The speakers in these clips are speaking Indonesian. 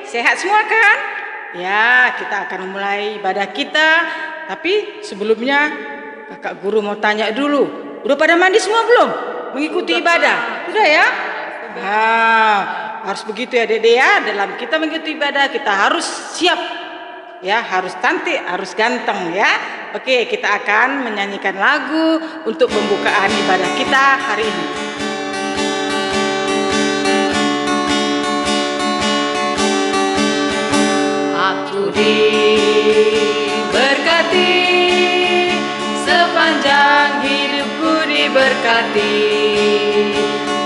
sehat semua kan? Ya, kita akan memulai ibadah kita. Tapi sebelumnya kakak guru mau tanya dulu. Udah pada mandi semua belum? Mengikuti ibadah? Sudah ya? Nah, harus begitu ya Dede ya. Dalam kita mengikuti ibadah kita harus siap. Ya, harus cantik, harus ganteng ya. Oke, kita akan menyanyikan lagu untuk pembukaan ibadah kita hari ini. Aku diberkati, sepanjang hidupku diberkati.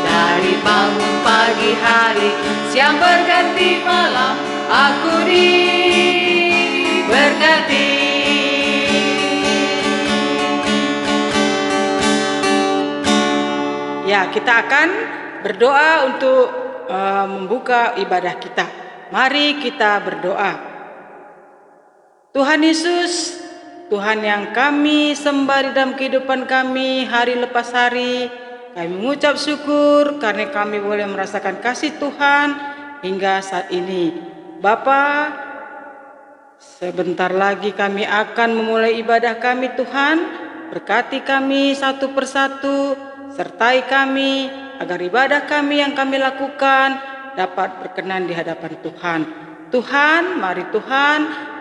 Dari bangun pagi hari, siang berganti malam, aku diberkati. Ya, kita akan berdoa untuk membuka ibadah kita. Mari kita berdoa. Tuhan Yesus, Tuhan yang kami sembah di dalam kehidupan kami hari lepas hari, kami mengucap syukur karena kami boleh merasakan kasih Tuhan hingga saat ini. Bapa, sebentar lagi kami akan memulai ibadah kami Tuhan. Berkati kami satu persatu, sertai kami agar ibadah kami yang kami lakukan dapat berkenan di hadapan Tuhan. Tuhan, mari Tuhan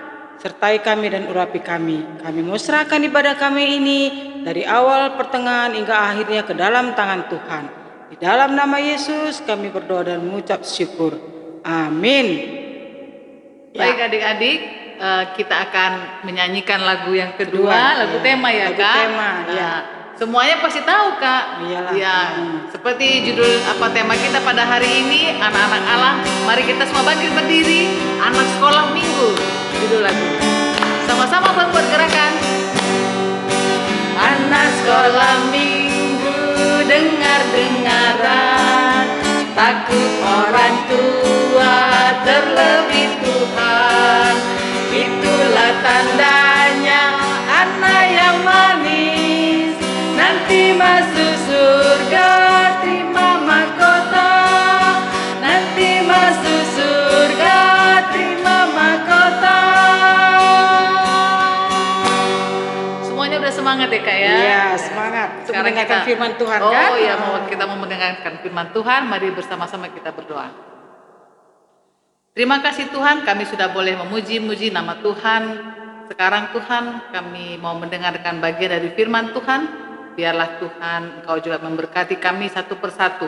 sertai kami dan urapi kami. Kami mau serahkan ibadah kami ini dari awal, pertengahan hingga akhirnya ke dalam tangan Tuhan. Di dalam nama Yesus kami berdoa dan mengucap syukur. Amin. Baik adik-adik, kita akan menyanyikan lagu yang kedua, lagu tema ya lagu Kak. Tema, ya. Semuanya pasti tahu Kak. Iyalah. Ya, seperti judul tema kita pada hari ini, anak-anak Allah. Mari kita semua bangkit berdiri, anak sekolah minggu. Judul lagu. Sama-sama buat gerakan. Anak sekolah minggu, dengar-dengaran, takut orang tua, terlebih Tuhan. Itulah tandanya anak yang manis, nanti masuk surga, terima mahkota. Nanti masuk surga, terima mahkota. Semuanya udah semangat ya Kak ya? Iya, semangat untuk mendengarkan firman Tuhan kan? Oh iya, kita mau mendengarkan firman Tuhan. Mari bersama-sama kita berdoa. Terima kasih Tuhan, kami sudah boleh memuji-muji nama Tuhan. Sekarang Tuhan, kami mau mendengarkan bagian dari firman Tuhan. Biarlah Tuhan, Engkau juga memberkati kami satu persatu.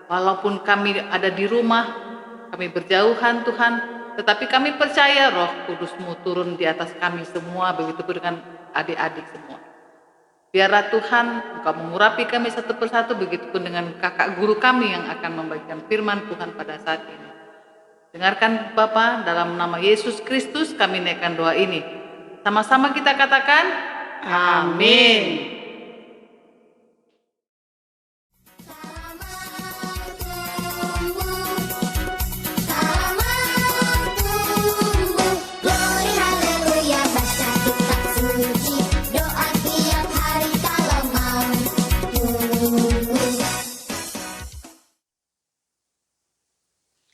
Walaupun kami ada di rumah, kami berjauhan Tuhan, tetapi kami percaya Roh Kudus-Mu turun di atas kami semua, begitu pun dengan adik-adik semua. Biarlah Tuhan, Engkau mengurapi kami satu persatu, begitu pun dengan kakak guru kami yang akan membagikan firman Tuhan pada saat ini. Dengarkan Bapa, dalam nama Yesus Kristus kami naikkan doa ini. Sama-sama kita katakan, amin.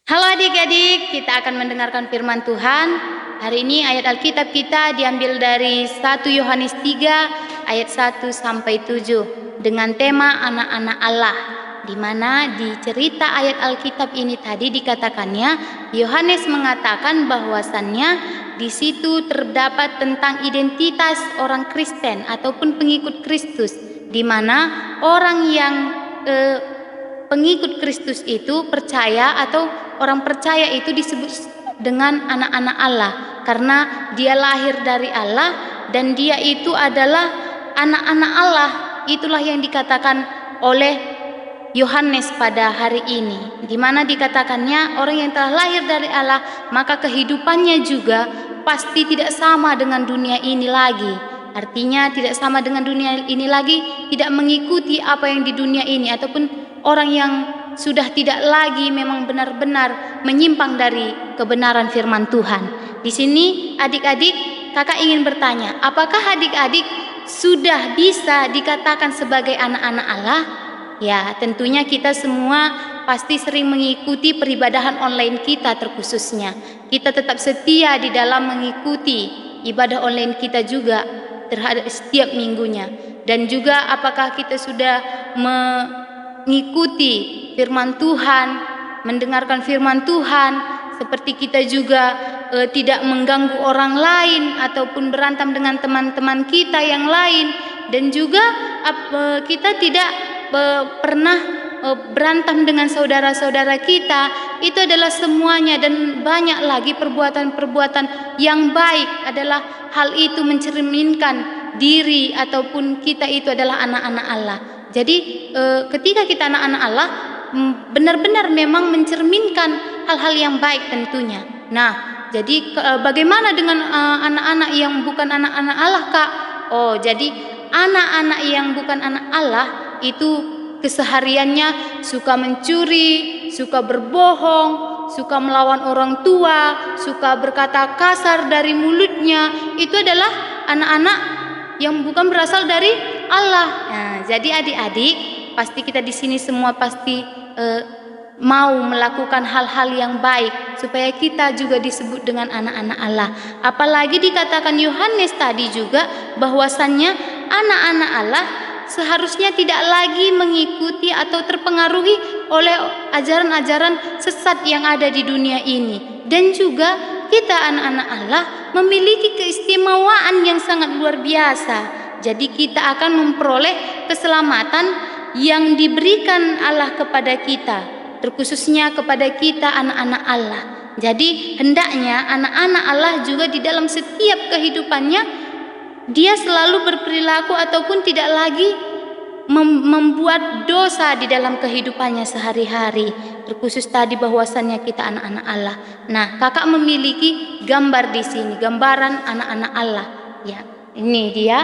Halo adik-adik, kita akan mendengarkan firman Tuhan. Hari ini ayat Alkitab kita diambil dari 1 Yohanes 3 ayat 1 sampai 7 dengan tema anak-anak Allah, di mana di cerita ayat Alkitab ini tadi dikatakannya Yohanes mengatakan bahwasannya di situ terdapat tentang identitas orang Kristen ataupun pengikut Kristus, di mana orang yang pengikut Kristus itu percaya atau orang percaya itu disebut dengan anak-anak Allah karena dia lahir dari Allah dan dia itu adalah anak-anak Allah. Itulah yang dikatakan oleh Yohanes pada hari ini, di mana dikatakannya orang yang telah lahir dari Allah maka kehidupannya juga pasti tidak sama dengan dunia ini lagi. Artinya tidak sama dengan dunia ini lagi, tidak mengikuti apa yang di dunia ini, ataupun orang yang sudah tidak lagi memang benar-benar menyimpang dari kebenaran firman Tuhan. Di sini adik-adik, kakak ingin bertanya, apakah adik-adik sudah bisa dikatakan sebagai anak-anak Allah? Ya, tentunya kita semua pasti sering mengikuti peribadahan online kita terkhususnya. Kita tetap setia di dalam mengikuti ibadah online kita juga terhadap setiap minggunya. Dan juga apakah kita sudah mengikuti firman Tuhan, mendengarkan firman Tuhan, seperti kita juga tidak mengganggu orang lain ataupun berantem dengan teman-teman kita yang lain, dan juga kita tidak pernah berantem dengan saudara-saudara kita. Itu adalah semuanya, dan banyak lagi perbuatan-perbuatan yang baik. Adalah hal itu mencerminkan diri ataupun kita itu adalah anak-anak Allah. Jadi ketika kita anak-anak Allah, benar-benar memang mencerminkan hal-hal yang baik tentunya. Nah, jadi bagaimana dengan anak-anak yang bukan anak-anak Allah, Kak? Oh, jadi anak-anak yang bukan anak Allah itu kesehariannya suka mencuri, suka berbohong, suka melawan orang tua, suka berkata kasar dari mulutnya. Itu adalah anak-anak yang bukan berasal dari Allah. Nah, jadi adik-adik, pasti kita di sini semua pasti mau melakukan hal-hal yang baik supaya kita juga disebut dengan anak-anak Allah. Apalagi dikatakan Yohanes tadi juga bahwasannya anak-anak Allah seharusnya tidak lagi mengikuti atau terpengaruhi oleh ajaran-ajaran sesat yang ada di dunia ini. Dan juga kita anak-anak Allah memiliki keistimewaan yang sangat luar biasa. Jadi kita akan memperoleh keselamatan yang diberikan Allah kepada kita, terkhususnya kepada kita anak-anak Allah. Jadi hendaknya anak-anak Allah juga di dalam setiap kehidupannya dia selalu berperilaku ataupun tidak lagi membuat dosa di dalam kehidupannya sehari-hari. Terkhusus tadi bahwasannya kita anak-anak Allah. Nah, kakak memiliki gambar di sini, gambaran anak-anak Allah. Ya, ini dia.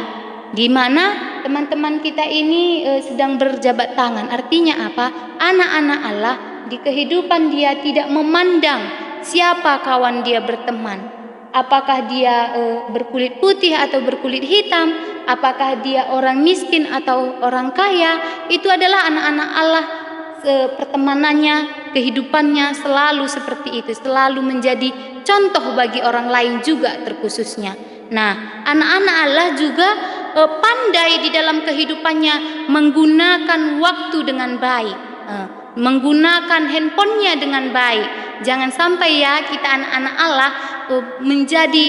Di mana teman-teman kita ini sedang berjabat tangan. Artinya apa? Anak-anak Allah di kehidupan dia tidak memandang siapa kawan dia berteman. Apakah dia berkulit putih atau berkulit hitam, apakah dia orang miskin atau orang kaya. Itu adalah anak-anak Allah, pertemanannya, kehidupannya selalu seperti itu, selalu menjadi contoh bagi orang lain juga terkhususnya. Nah, anak-anak Allah juga pandai di dalam kehidupannya menggunakan waktu dengan baik, menggunakan handphonenya dengan baik. Jangan sampai ya kita anak-anak Allah menjadi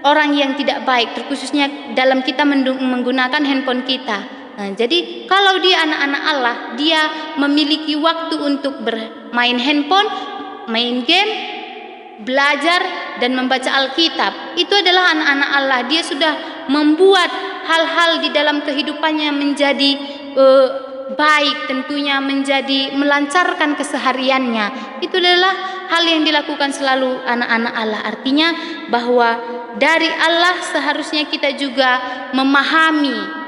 orang yang tidak baik, terkhususnya dalam kita menggunakan handphone kita. Nah, jadi kalau dia anak-anak Allah, dia memiliki waktu untuk bermain handphone, main game, belajar dan membaca Alkitab. Itu adalah anak-anak Allah. Dia sudah membuat hal-hal di dalam kehidupannya menjadi baik, tentunya menjadi melancarkan kesehariannya. Itu adalah hal yang dilakukan selalu anak-anak Allah. Artinya bahwa dari Allah seharusnya kita juga memahami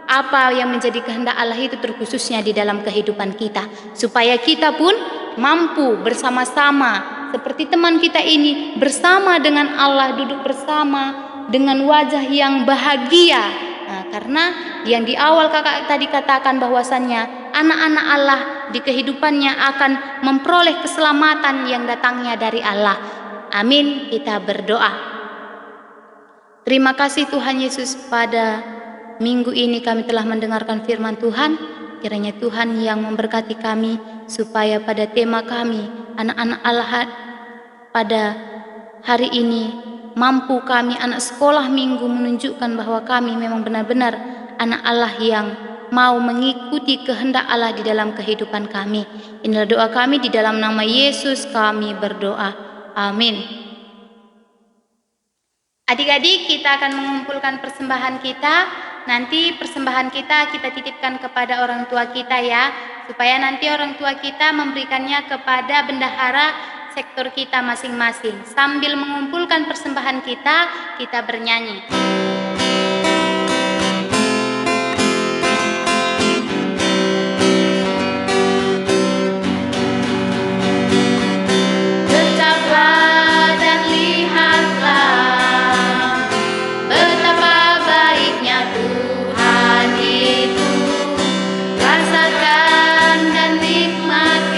apa yang menjadi kehendak Allah itu, terkhususnya di dalam kehidupan kita, supaya kita pun mampu bersama-sama seperti teman kita ini, bersama dengan Allah, duduk bersama dengan wajah yang bahagia. Nah, karena yang di awal kakak tadi katakan bahwasannya anak-anak Allah di kehidupannya akan memperoleh keselamatan yang datangnya dari Allah. Amin. Kita berdoa. Terima kasih Tuhan Yesus, pada minggu ini kami telah mendengarkan firman Tuhan. Kiranya Tuhan yang memberkati kami, supaya pada tema kami anak-anak Allah pada hari ini mampu kami anak sekolah minggu menunjukkan bahwa kami memang benar-benar anak Allah yang mau mengikuti kehendak Allah di dalam kehidupan kami. Inilah doa kami di dalam nama Yesus kami berdoa. Amin. Adik-adik, kita akan mengumpulkan persembahan kita. Nanti persembahan kita titipkan kepada orang tua kita ya, supaya nanti orang tua kita memberikannya kepada bendahara sektor kita masing-masing. Sambil mengumpulkan persembahan kita bernyanyi. Rasakan dan nikmati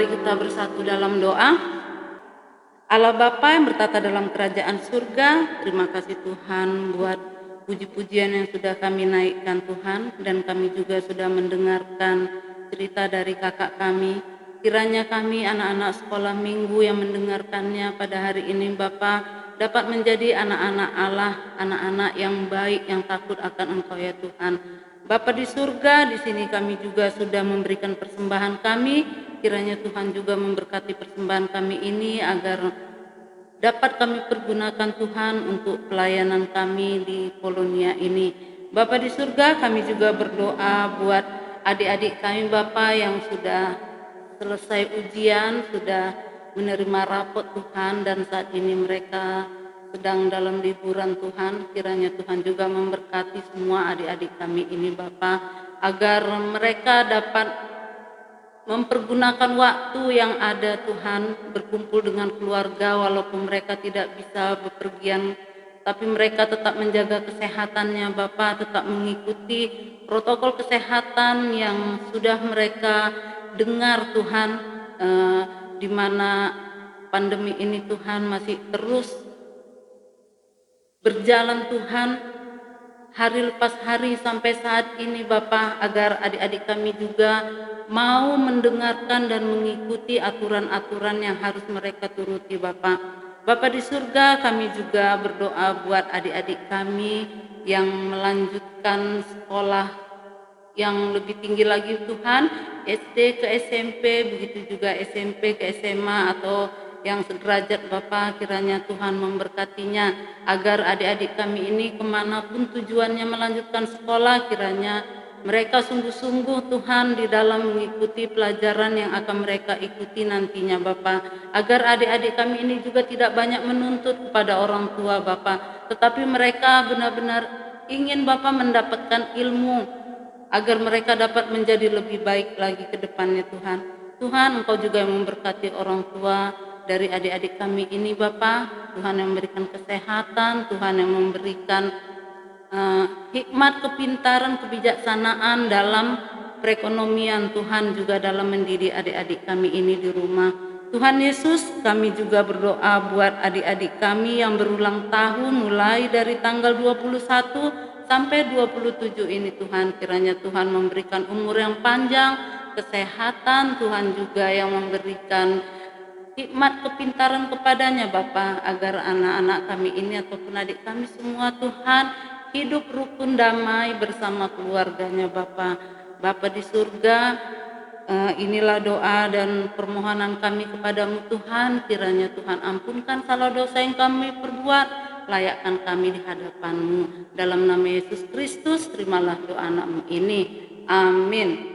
Mari kita bersatu dalam doa. Allah Bapa yang bertata dalam kerajaan surga, terima kasih Tuhan buat puji-pujian yang sudah kami naikkan Tuhan, dan kami juga sudah mendengarkan cerita dari kakak kami. Kiranya kami anak-anak sekolah minggu yang mendengarkannya pada hari ini Bapa dapat menjadi anak-anak Allah, anak-anak yang baik, yang takut akan Engkau ya Tuhan. Bapa di surga, di sini kami juga sudah memberikan persembahan kami. Kiranya Tuhan juga memberkati persembahan kami ini agar dapat kami pergunakan Tuhan untuk pelayanan kami di Polonia ini. Bapa di surga, kami juga berdoa buat adik-adik kami Bapa yang sudah selesai ujian, sudah menerima rapot Tuhan, dan saat ini mereka sedang dalam liburan Tuhan. Kiranya Tuhan juga memberkati semua adik-adik kami ini Bapa, agar mereka dapat mempergunakan waktu yang ada Tuhan, berkumpul dengan keluarga walaupun mereka tidak bisa bepergian, tapi mereka tetap menjaga kesehatannya Bapa, tetap mengikuti protokol kesehatan yang sudah mereka dengar Tuhan, di mana pandemi ini Tuhan masih terus berjalan Tuhan, hari lepas hari sampai saat ini Bapa, agar adik-adik kami juga mau mendengarkan dan mengikuti aturan-aturan yang harus mereka turuti Bapa. Bapa di surga, kami juga berdoa buat adik-adik kami yang melanjutkan sekolah yang lebih tinggi lagi Tuhan, SD ke SMP, begitu juga SMP ke SMA atau yang sederajat Bapa. Kiranya Tuhan memberkatinya agar adik-adik kami ini kemanapun tujuannya melanjutkan sekolah, kiranya mereka sungguh-sungguh Tuhan di dalam mengikuti pelajaran yang akan mereka ikuti nantinya Bapa, agar adik-adik kami ini juga tidak banyak menuntut kepada orang tua Bapa, tetapi mereka benar-benar ingin Bapa mendapatkan ilmu agar mereka dapat menjadi lebih baik lagi ke depannya Tuhan. Tuhan, Engkau juga yang memberkati orang tua dari adik-adik kami ini Bapa. Tuhan yang memberikan kesehatan, Tuhan yang memberikan hikmat, kepintaran, kebijaksanaan dalam perekonomian Tuhan, juga dalam mendidik adik-adik kami ini di rumah. Tuhan Yesus, kami juga berdoa buat adik-adik kami yang berulang tahun mulai dari tanggal 21 sampai 27 ini Tuhan. Kiranya Tuhan memberikan umur yang panjang, kesehatan, Tuhan juga yang memberikan hikmat kepintaran kepadanya Bapa, agar anak-anak kami ini ataupun adik kami semua Tuhan hidup rukun damai bersama keluarganya Bapa. Bapa di surga, inilah doa dan permohonan kami kepadamu Tuhan. Kiranya Tuhan ampunkan salah dosa yang kami perbuat, layakkan kami di hadapan-Mu. Dalam nama Yesus Kristus, terimalah doa anak-Mu ini. Amin.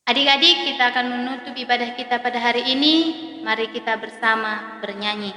Adik-adik, kita akan menutup ibadah kita pada hari ini. Mari kita bersama bernyanyi.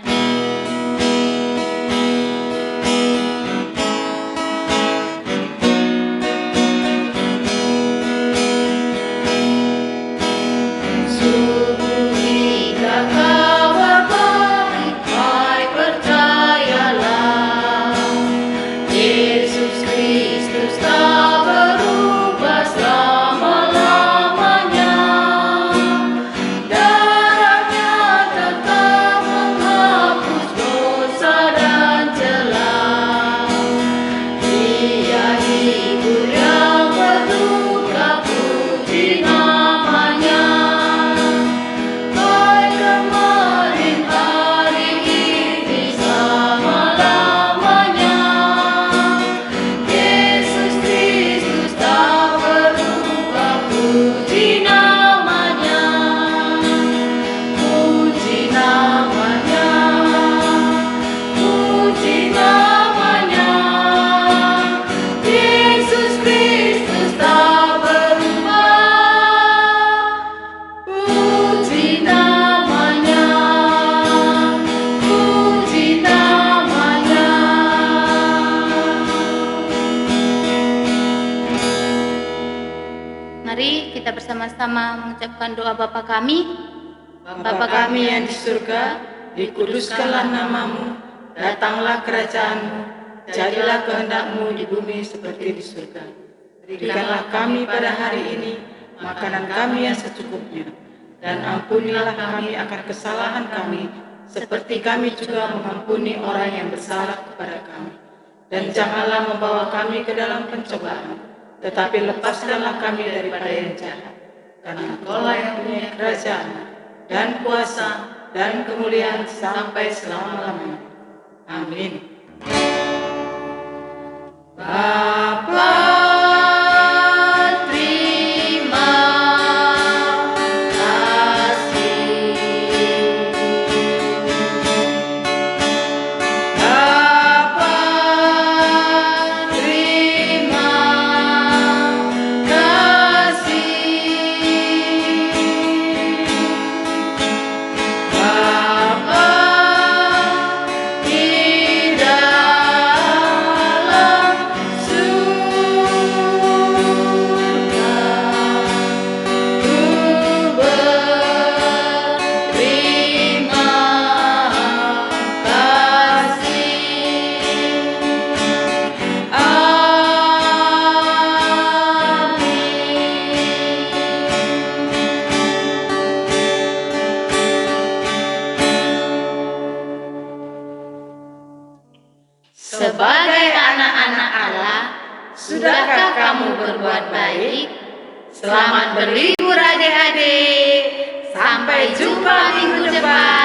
Bersama-sama mengucapkan doa Bapa kami. Bapa kami yang di surga, dikuduskanlah namamu, datanglah kerajaanmu, jadilah kehendak-Mu di bumi seperti di surga. Berikanlah kami pada hari ini makanan kami yang secukupnya, dan ampunilah kami akan kesalahan kami, seperti kami juga mengampuni orang yang bersalah kepada kami. Dan janganlah membawa kami ke dalam pencobaan, tetapi lepaskanlah kami daripada yang jahat. Karena Engkau-lah yang punya kerajaan, dan kuasa, dan kemuliaan sampai selama-lamanya. Amin. Bapa, terima kasih. Bapa, terima kasih. Bapa di dalam surga, ku berterima kasih. Sebagai anak-anak Allah, sudahkah kamu berbuat baik? Selamat berlibur adik-adik. Sampai jumpa minggu depan.